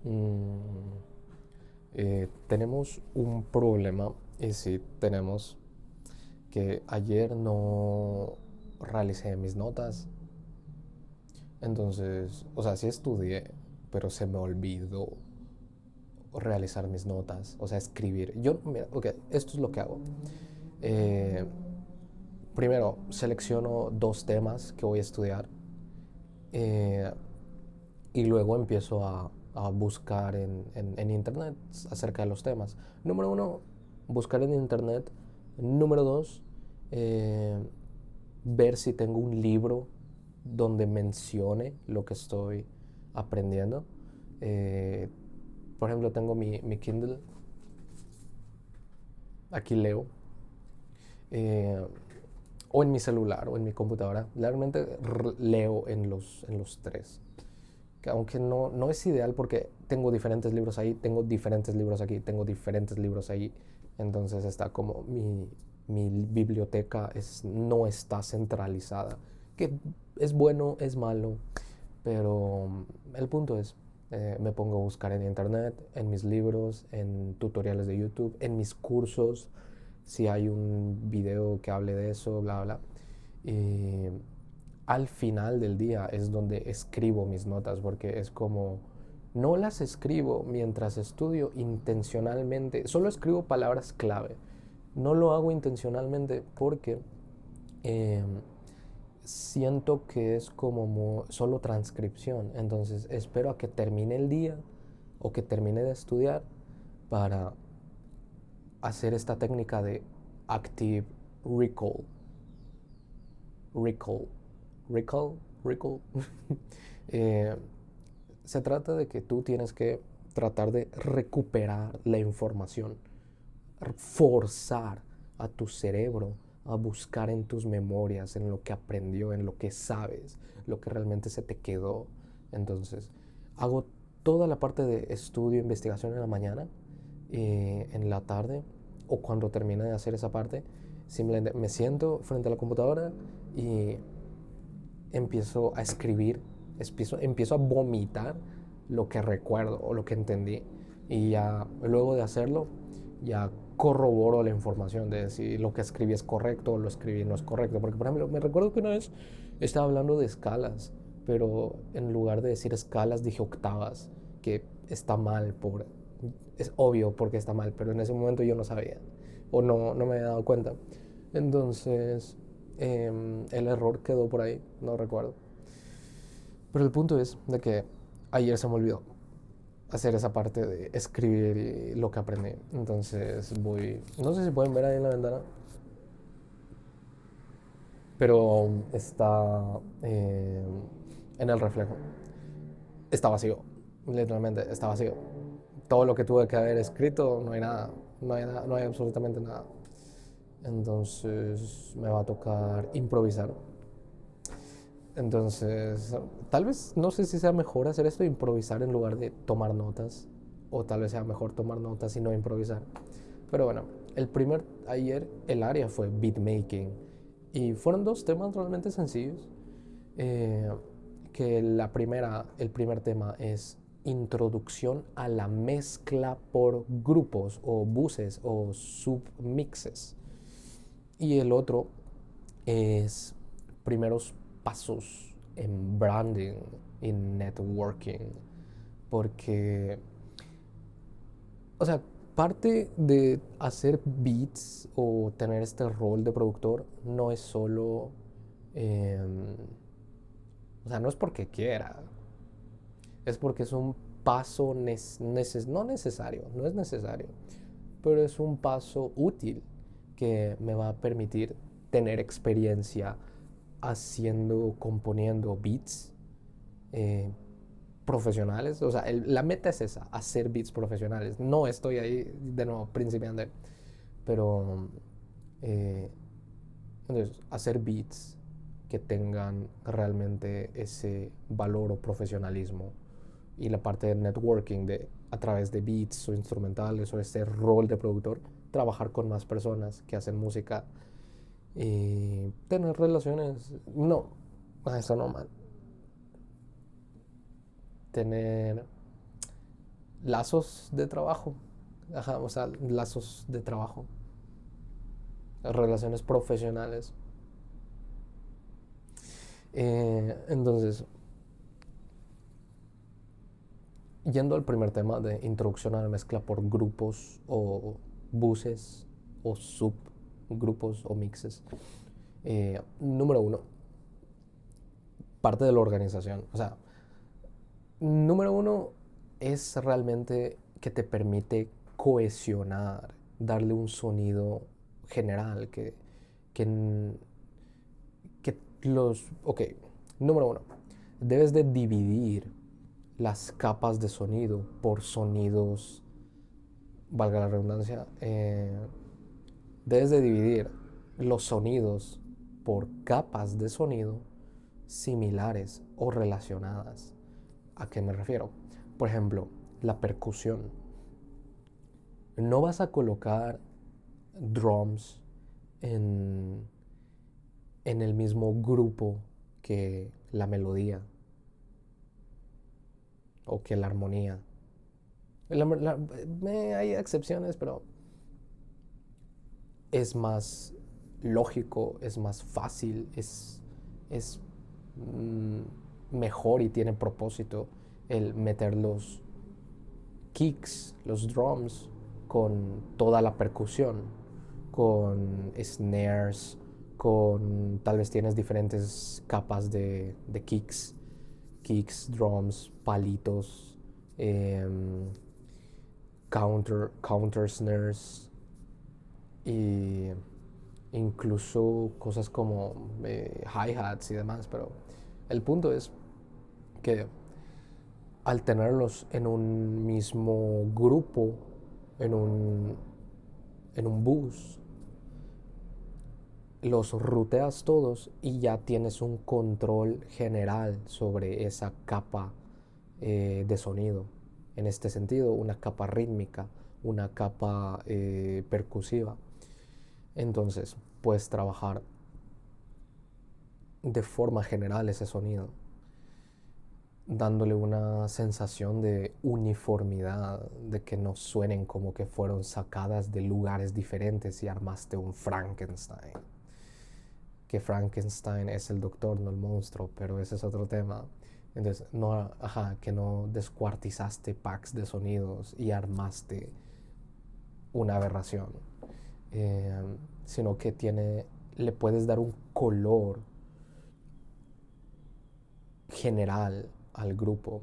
Mm, tenemos un problema y sí, tenemos que ayer no realicé mis notas. Entonces, o sea, sí estudié, pero se me olvidó realizar mis notas, o sea, escribir. Yo, mira, ok, esto es lo que hago. Eh, Primero, selecciono dos temas que voy a estudiar eh, y luego empiezo a buscar en internet acerca de los temas. Número uno, buscar en internet. Número dos, eh, ver si tengo un libro donde mencione lo que estoy aprendiendo. Eh, por ejemplo, tengo mi Kindle, aquí leo, eh, o en mi celular o en mi computadora. Realmente leo en los tres. Que aunque no es ideal porque tengo diferentes libros ahí, tengo diferentes libros aquí, tengo diferentes libros ahí. Entonces está como mi biblioteca no está centralizada. Que es bueno, es malo, pero el punto es, me pongo a buscar en internet, en mis libros, en tutoriales de YouTube, en mis cursos, si hay un video que hable de eso, bla, bla. Y al final del día es donde escribo mis notas, porque es como, no las escribo mientras estudio intencionalmente, solo escribo palabras clave. No lo hago intencionalmente porque eh, siento que es como solo transcripción. Entonces espero a que termine el día o que termine de estudiar para hacer esta técnica de active recall. Recall. Recall. Recall. Eh, Se trata de que tú tienes que tratar de recuperar la información, forzar a tu cerebro a buscar en tus memorias, en lo que aprendió, en lo que sabes, lo que realmente se te quedó. Entonces, hago toda la parte de estudio, investigación en la mañana, en la tarde, o cuando termine de hacer esa parte, simplemente me siento frente a la computadora y empiezo a escribir, empiezo a vomitar lo que recuerdo o lo que entendí. Y ya luego de hacerlo, ya corroboro la información de si lo que escribí es correcto o lo escribí no es correcto. Porque, por ejemplo, me recuerdo que una vez estaba hablando de escalas, pero en lugar de decir escalas dije octavas, que está mal, es obvio porque está mal, pero en ese momento yo no sabía o no me había dado cuenta. Entonces, el error quedó por ahí, no recuerdo. Pero el punto es de que ayer se me olvidó hacer esa parte de escribir y lo que aprendí. Entonces voy, no sé si pueden ver ahí en la ventana, pero está en el reflejo. Está vacío, literalmente está vacío. Todo lo que tuve que haber escrito, no hay nada, no hay absolutamente nada. Entonces me va a tocar improvisar. Entonces, tal vez no sé si sea mejor hacer esto, improvisar en lugar de tomar notas, o tal vez sea mejor tomar notas y no improvisar. Pero bueno, ayer el área fue beatmaking y fueron dos temas realmente sencillos. eh, que el primer tema es introducción a la mezcla por grupos o buses o submixes. Y el otro es primeros pasos en branding, en networking, porque, o sea, parte de hacer beats o tener este rol de productor no es solo, eh, o sea, no es porque quiera, es porque es un paso no necesario, no es necesario, pero es un paso útil que me va a permitir tener experiencia componiendo beats eh, profesionales. O sea, la meta es esa, hacer beats profesionales. No estoy ahí de nuevo principiante, pero eh, entonces, hacer beats que tengan realmente ese valor o profesionalismo y la parte de networking de a través de beats o instrumentales o ese rol de productor, trabajar con más personas que hacen música y tener relaciones, no, eso no mal, tener lazos de trabajo. Ajá, o sea, lazos de trabajo. Relaciones profesionales. Entonces, yendo al primer tema de introducción a la mezcla por grupos o buses o subgrupos o mixes. Número uno, parte de la organización. O sea, número uno es realmente que te permite cohesionar, darle un sonido general, que, que los... Ok, número uno, debes de dividir las capas de sonido por sonidos, valga la redundancia, debes de dividir los sonidos por capas de sonido similares o relacionadas. ¿A qué me refiero? Por ejemplo, la percusión. No vas a colocar drums en, en el mismo grupo que la melodía o que la armonía. Hay excepciones, pero es más lógico, es más fácil, es mejor y tiene propósito el meter los kicks, los drums, con toda la percusión, con snares, con tal vez tienes diferentes capas de kicks, drums, palitos, eh, counter snares y incluso cosas como hi-hats y demás, pero el punto es que al tenerlos en un mismo grupo, en un, en un bus, los ruteas todos y ya tienes un control general sobre esa capa de sonido. En este sentido, una capa rítmica, una capa percusiva. Entonces, puedes trabajar de forma general ese sonido, dándole una sensación de uniformidad, de que no suenen como que fueron sacadas de lugares diferentes y armaste un Frankenstein. Que Frankenstein es el doctor, no el monstruo, pero ese es otro tema. Entonces, no, ajá, que no descuartizaste packs de sonidos y armaste una aberración, eh, sino que le puedes dar un color general al grupo.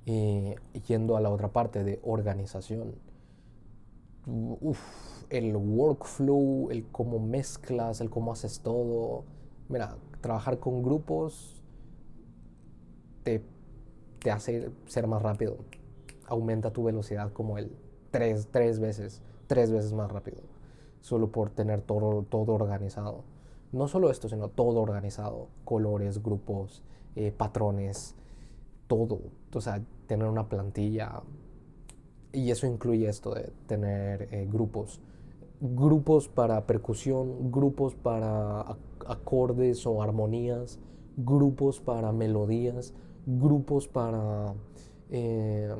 Y yendo a la otra parte de organización, uf, el workflow, el cómo mezclas, el cómo haces todo. Mira, trabajar con grupos te, te hace ser más rápido. Aumenta tu velocidad como tres veces más rápido. Solo por tener todo organizado. No solo esto, sino todo organizado. Colores, grupos, patrones, todo. O sea, tener una plantilla. Y eso incluye esto de tener grupos. Grupos para percusión, grupos para acordes o armonías, grupos para melodías, grupos eh,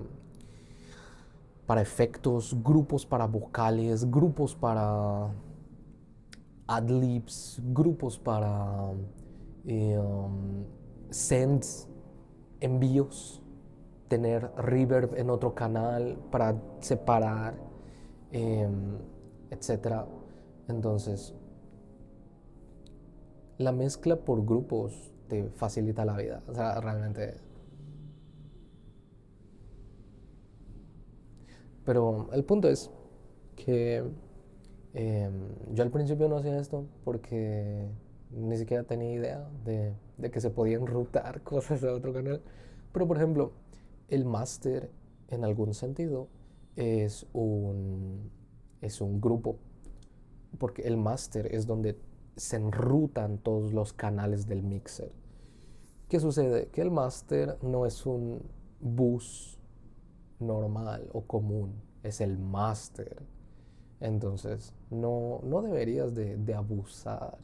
para efectos, grupos para vocales, grupos para adlibs, grupos para sends, envíos, tener reverb en otro canal para separar, eh, etcétera. Entonces, la mezcla por grupos te facilita la vida. O sea, realmente. Pero el punto es que yo al principio no hacía esto porque ni siquiera tenía idea de que se podían rutar cosas a otro canal. Pero por ejemplo, el máster en algún sentido es es un grupo, porque el máster es donde se enrutan todos los canales del mixer. ¿Qué sucede? Que el máster no es un bus normal o común, es el máster. Entonces, no deberías de abusar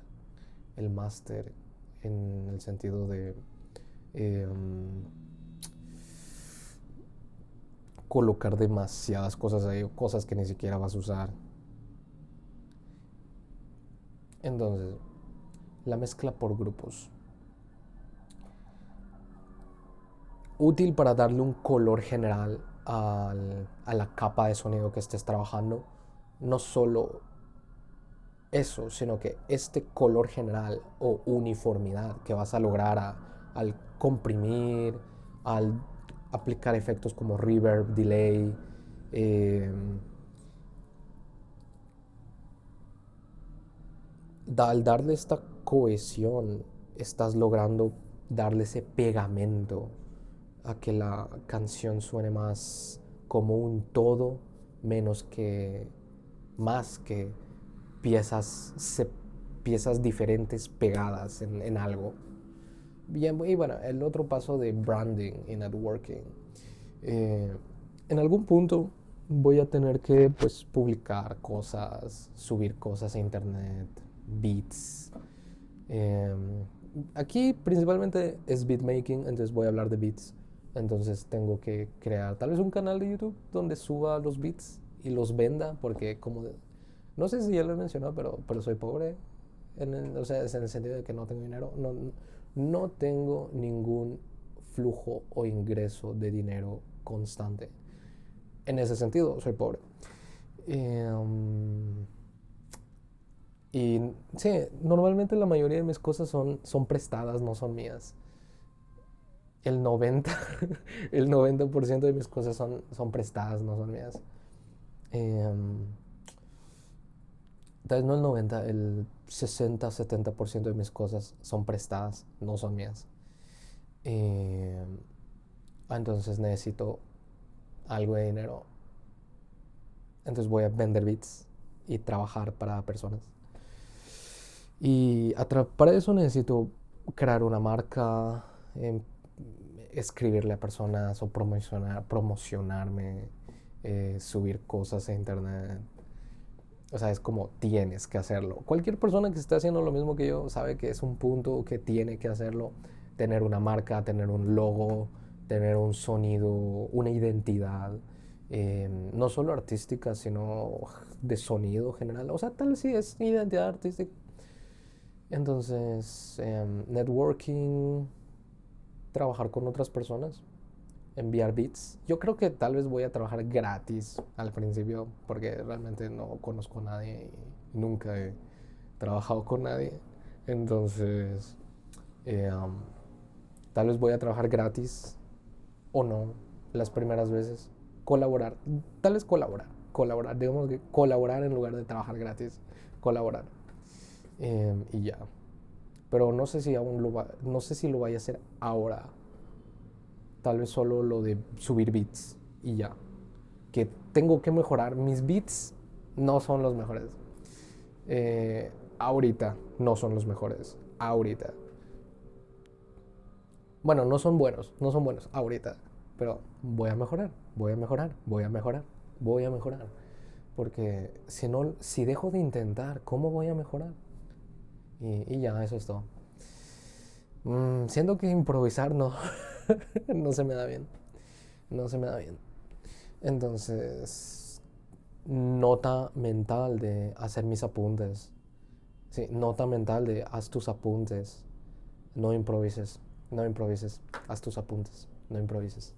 el máster en el sentido de eh, colocar demasiadas cosas ahí, o cosas que ni siquiera vas a usar. Entonces, la mezcla por grupos. Útil para darle un color general a la capa de sonido que estés trabajando. No solo eso, sino que este color general o uniformidad que vas a lograr al comprimir, al aplicar efectos como reverb, delay, eh, al darle esta cohesión, estás logrando darle ese pegamento a que la canción suene más como un todo, menos que más que piezas, piezas diferentes pegadas en algo. Bien, y bueno, el otro paso de branding y networking. Eh, en algún punto voy a tener que pues publicar cosas, subir cosas a internet, beats. Eh, Aquí principalmente es beatmaking, entonces voy a hablar de beats. Entonces tengo que crear tal vez un canal de YouTube donde suba los beats y los venda, porque como no sé si ya lo he mencionado, pero soy pobre. O sea, es en el sentido de que no tengo dinero. No tengo ningún flujo o ingreso de dinero constante. En ese sentido, soy pobre. Um, y sí, normalmente la mayoría de mis cosas son prestadas, no son mías. El 90, el 90% de mis cosas son prestadas, no son mías. Um, Tal vez no el 90, el 60-70% de mis cosas son prestadas, no son mías. Eh, entonces necesito algo de dinero. Entonces voy a vender beats y trabajar para personas. Y para eso necesito crear una marca, escribirle a personas o promocionarme, subir cosas a internet. O sea, es como tienes que hacerlo. Cualquier persona que esté haciendo lo mismo que yo sabe que es un punto que tiene que hacerlo. Tener una marca, tener un logo, tener un sonido, una identidad. No solo artística, sino de sonido general. O sea, tal vez sí es identidad artística. Entonces, networking, trabajar con otras personas, enviar beats. Yo creo que tal vez voy a trabajar gratis al principio porque realmente no conozco a nadie y nunca he trabajado con nadie. Entonces, eh, um, tal vez voy a trabajar gratis o no las primeras veces. Colaborar, tal vez colaborar, digamos que colaborar en lugar de trabajar gratis, colaborar. Y ya. Pero no sé si no sé si lo vaya a hacer ahora. Tal vez solo lo de subir beats y ya. Que tengo que mejorar. Mis beats no son los mejores. Ahorita no son los mejores. Ahorita. Bueno, no son buenos ahorita. Pero voy a mejorar, voy a mejorar, voy a mejorar, voy a mejorar. Porque si no, si dejo de intentar, ¿cómo voy a mejorar? Y ya, eso es todo. Siento que improvisar no, no se me da bien. No se me da bien. Entonces, nota mental de hacer mis apuntes. Sí, nota mental de haz tus apuntes. No improvises, no improvises. Haz tus apuntes, no improvises.